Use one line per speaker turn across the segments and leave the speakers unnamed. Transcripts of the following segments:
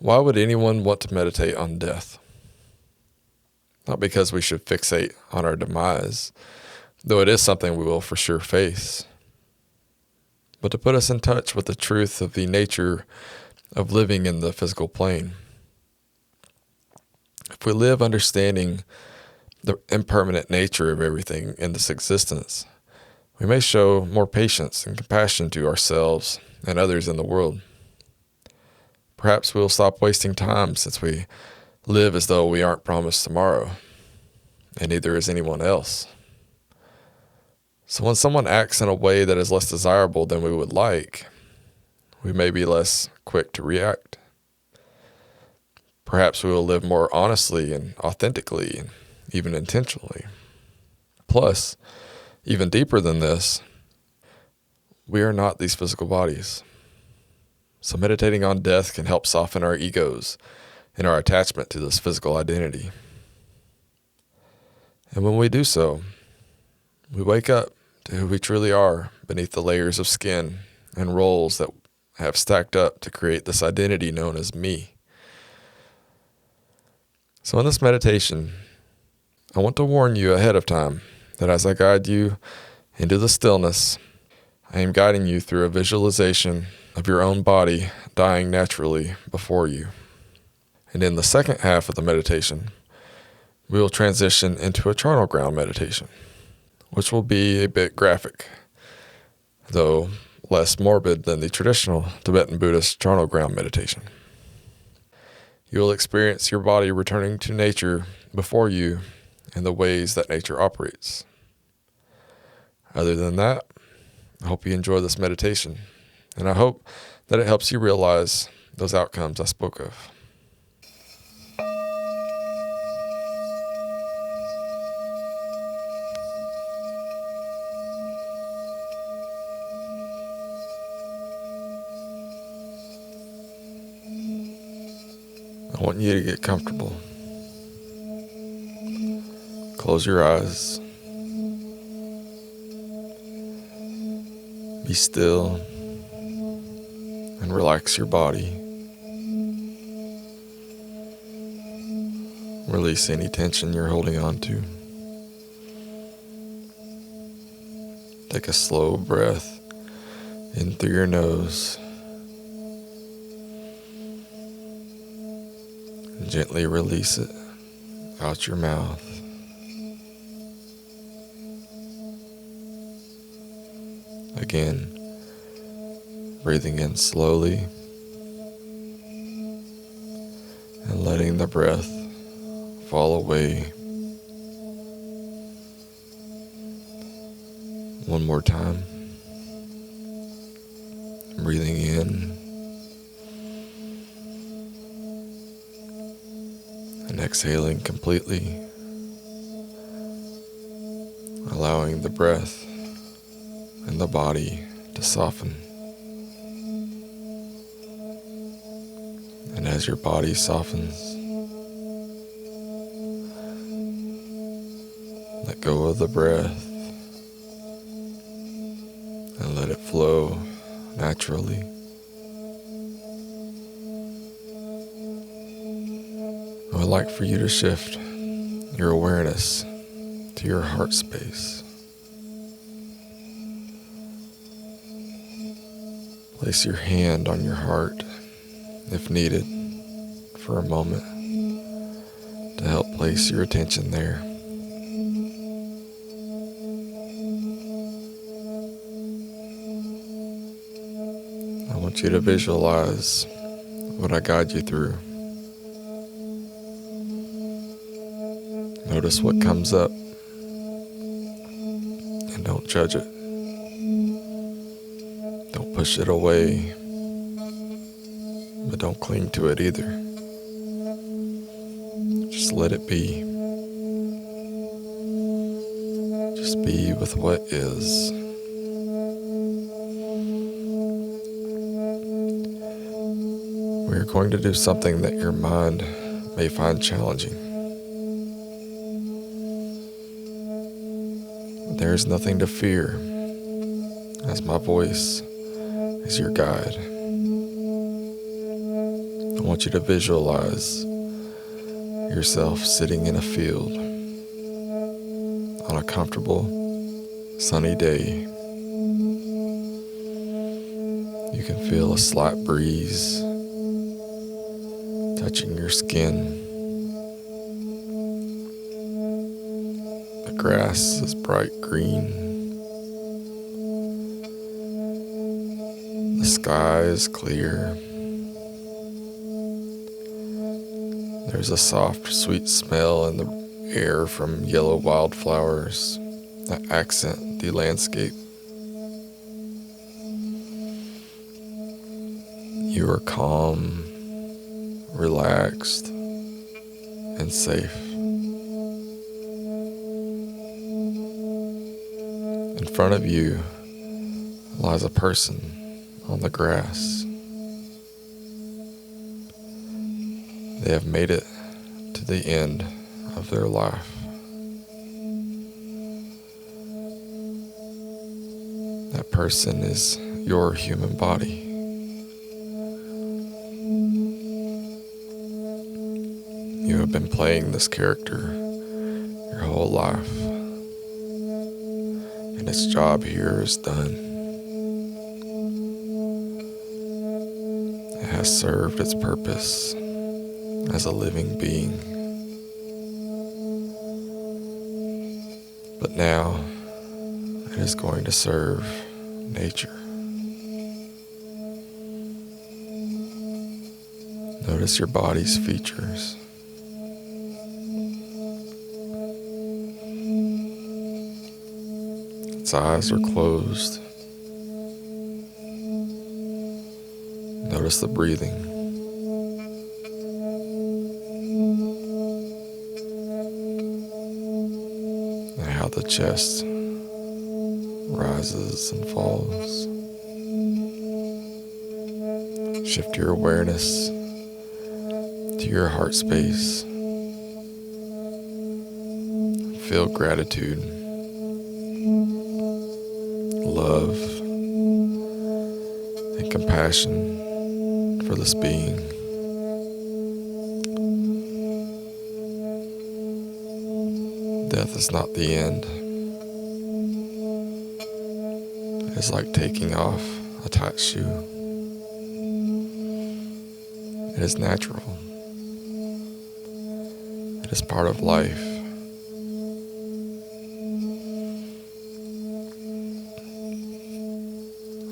Why would anyone want to meditate on death? Not because we should fixate on our demise, though it is something we will for sure face, but to put us in touch with the truth of the nature of living in the physical plane. If we live understanding the impermanent nature of everything in this existence, we may show more patience and compassion to ourselves and others in the world. Perhaps we will stop wasting time since we live as though we aren't promised tomorrow, and neither is anyone else. So when someone acts in a way that is less desirable than we would like, we may be less quick to react. Perhaps we will live more honestly and authentically and even intentionally. Plus, even deeper than this, we are not these physical bodies. So meditating on death can help soften our egos and our attachment to this physical identity. And when we do so, we wake up to who we truly are beneath the layers of skin and roles that have stacked up to create this identity known as me. So in this meditation, I want to warn you ahead of time that as I guide you into the stillness, I am guiding you through a visualization of your own body dying naturally before you. And in the second half of the meditation, we will transition into a charnel ground meditation, which will be a bit graphic, though less morbid than the traditional Tibetan Buddhist charnel ground meditation. You will experience your body returning to nature before you in the ways that nature operates. Other than that, I hope you enjoy this meditation, and I hope that it helps you realize those outcomes I spoke of. I want you to get comfortable. Close your eyes. Be still and relax your body. Release any tension you're holding on to. Take a slow breath in through your nose. And gently release it out your mouth. Again, breathing in slowly and letting the breath fall away. One more time. Breathing in and exhaling completely, allowing the breath and the body to soften. And as your body softens, let go of the breath and let it flow naturally. I would like for you to shift your awareness to your heart space. Place your hand on your heart, if needed, for a moment to help place your attention there. I want you to visualize what I guide you through. Notice what comes up and don't judge it. Don't push it away, but don't cling to it either. Just let it be. Just be with what is. We're going to do something that your mind may find challenging. There is nothing to fear, as my voice is your guide. I want you to visualize yourself sitting in a field on a comfortable, sunny day. You can feel a slight breeze touching your skin. The grass is bright green. The sky is clear. There's a soft, sweet smell in the air from yellow wildflowers that accent the landscape. You are calm, relaxed, and safe. In front of you lies a person on the grass. They have made it to the end of their life. That person is your human body. You have been playing this character your whole life, and its job here is done. It has served its purpose as a living being. But now it is going to serve nature. Notice your body's features. Its eyes are closed. Notice the breathing. And how the chest rises and falls. Shift your awareness to your heart space. Feel gratitude, love, and compassion for this being. Death is not the end. It is like taking off a tight shoe. It is natural. It is part of life.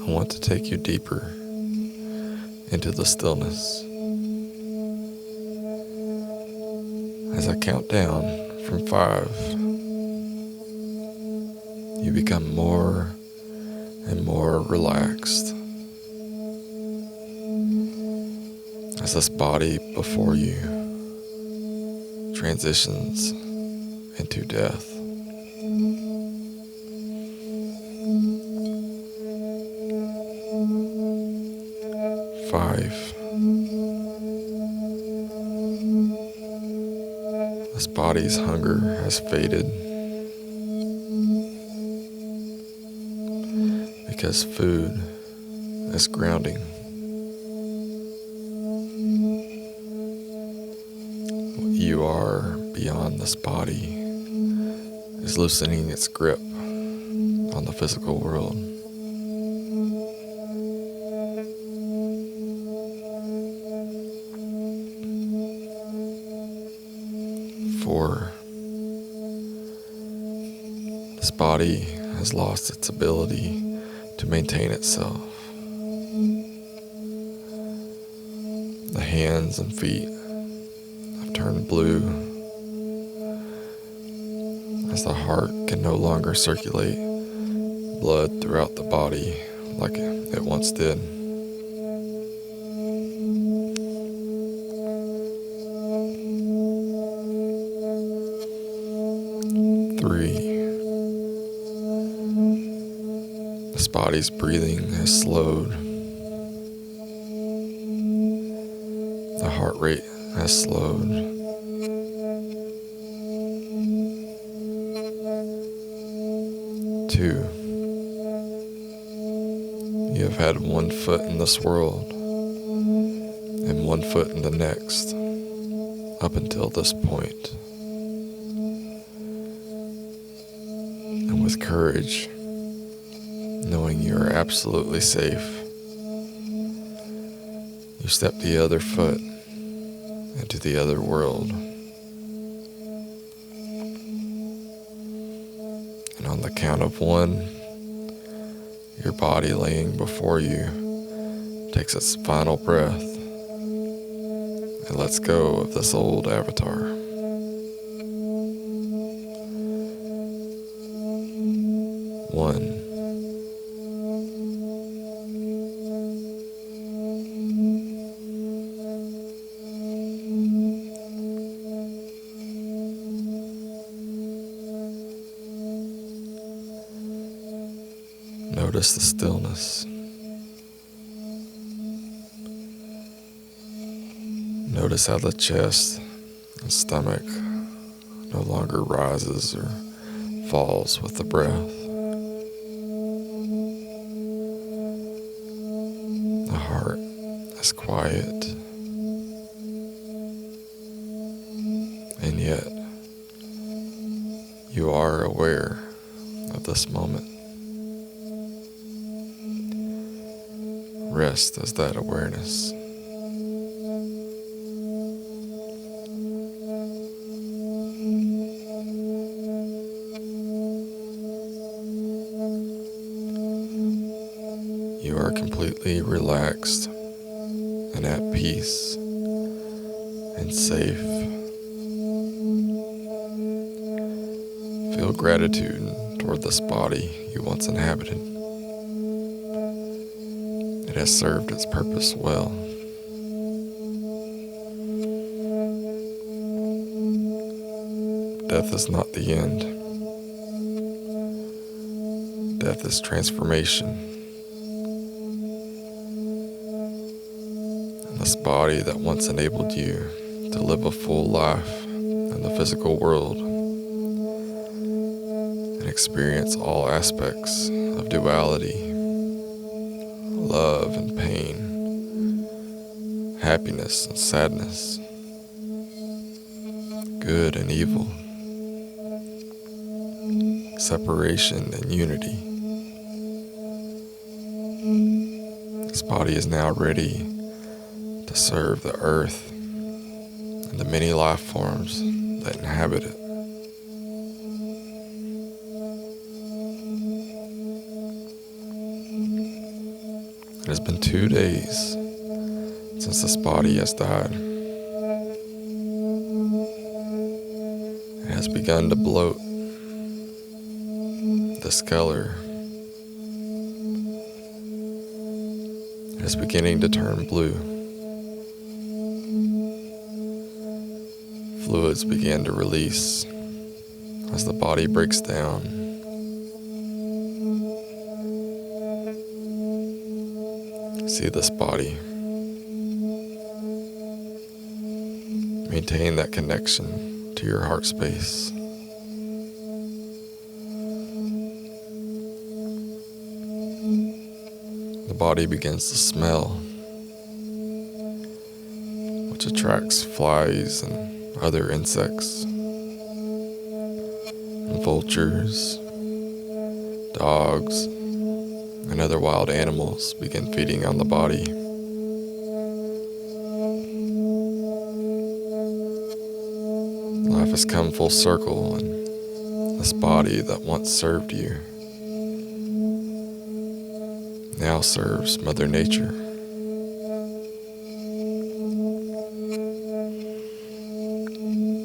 I want to take you deeper into the stillness. As I count down from 5, you become more and more relaxed. As this body before you transitions into death. This body's hunger has faded because food is grounding. What you are beyond this body is loosening its grip on the physical world. This body has lost its ability to maintain itself. The hands and feet have turned blue as the heart can no longer circulate blood throughout the body like it once did. This body's breathing has slowed. The heart rate has slowed. 2, you have had one foot in this world and one foot in the next, up until this point. And with courage, knowing you are absolutely safe, you step the other foot into the other world. And on the count of 1, your body laying before you takes its final breath and lets go of this old avatar. 1. Notice the stillness. Notice how the chest and stomach no longer rises or falls with the breath. The heart is quiet, and yet you are aware of this moment. Rest as that awareness. You are completely relaxed and at peace and safe. Feel gratitude toward this body you once inhabited. It has served its purpose well. Death is not the end. Death is transformation. And this body that once enabled you to live a full life in the physical world and experience all aspects of duality, love and pain, happiness and sadness, good and evil, separation and unity. This body is now ready to serve the earth and the many life forms that inhabit it. It has been 2 days since this body has died. It has begun to bloat, discolor. It is beginning to turn blue. Fluids begin to release as the body breaks down. See this body. Maintain that connection to your heart space. The body begins to smell, which attracts flies and other insects, and vultures, dogs, and other wild animals begin feeding on the body. Life has come full circle, and this body that once served you now serves Mother Nature.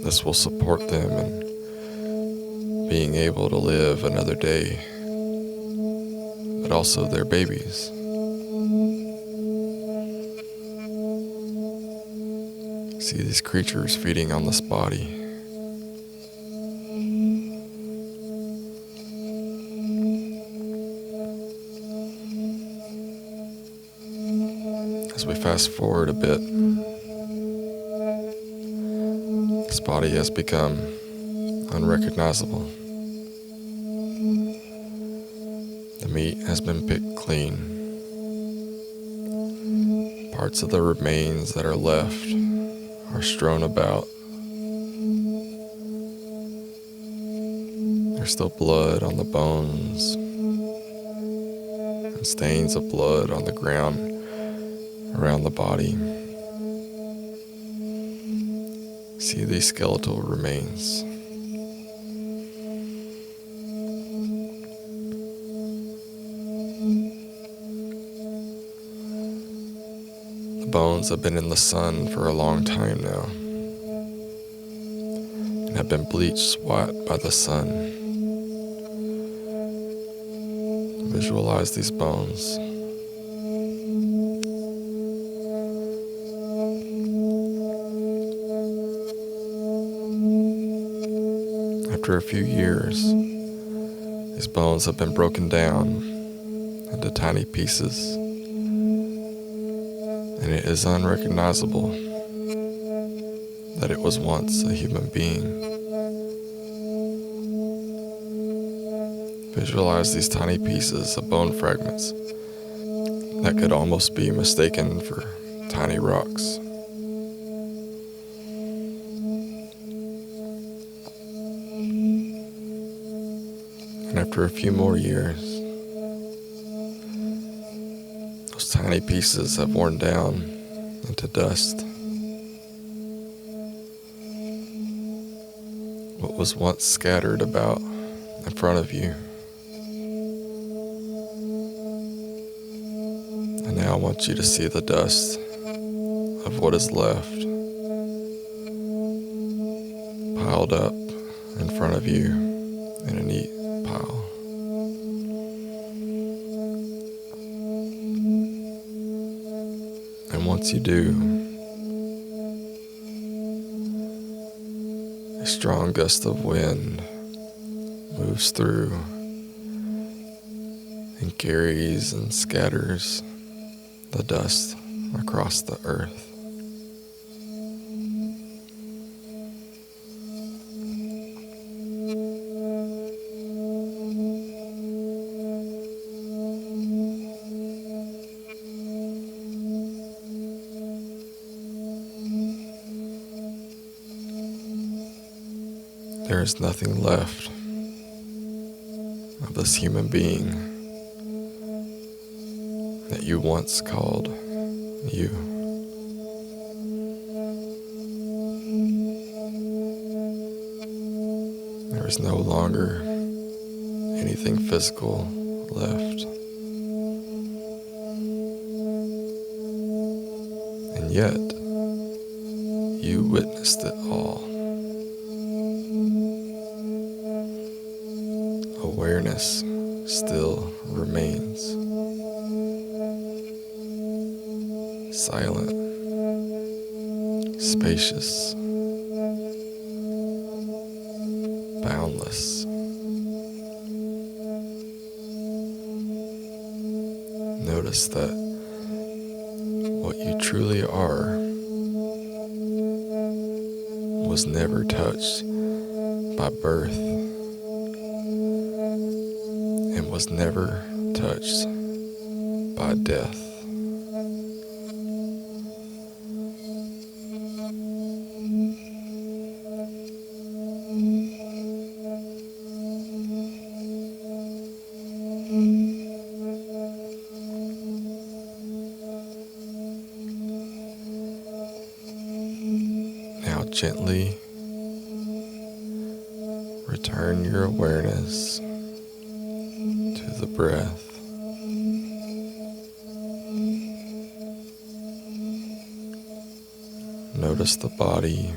This will support them in being able to live another day, but also their babies. See these creatures feeding on this body. As we fast forward a bit, this body has become unrecognizable. The meat has been picked clean. Parts of the remains that are left are strewn about. There's still blood on the bones and stains of blood on the ground around the body. See these skeletal remains. The bones have been in the sun for a long time now and have been bleached white by the sun. Visualize these bones. After a few years, these bones have been broken down into tiny pieces, and it is unrecognizable that it was once a human being. Visualize these tiny pieces of bone fragments that could almost be mistaken for tiny rocks. And after a few more years, those tiny pieces have worn down into dust. What was once scattered about in front of you, and now I want you to see the dust of what is left piled up in front of you in a neat pile. And once you do, a strong gust of wind moves through and carries and scatters the dust across the earth. There is nothing left of this human being that you once called you. There is no longer anything physical left. And yet, you witnessed it all. Awareness still remains. Silent, spacious, boundless. Notice that what you truly are was never touched by birth and was never touched by death. Now gently return your awareness to the breath. Notice the body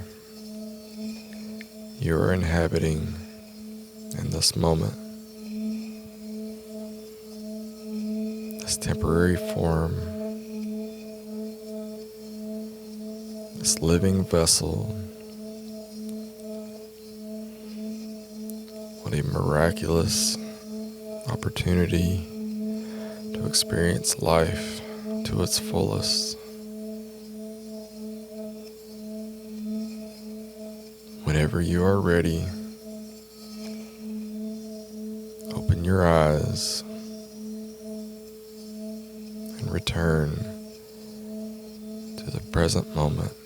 you are inhabiting in this moment. This temporary form, this living vessel. What a miraculous opportunity to experience life to its fullest. Whenever you are ready, open your eyes and return to the present moment.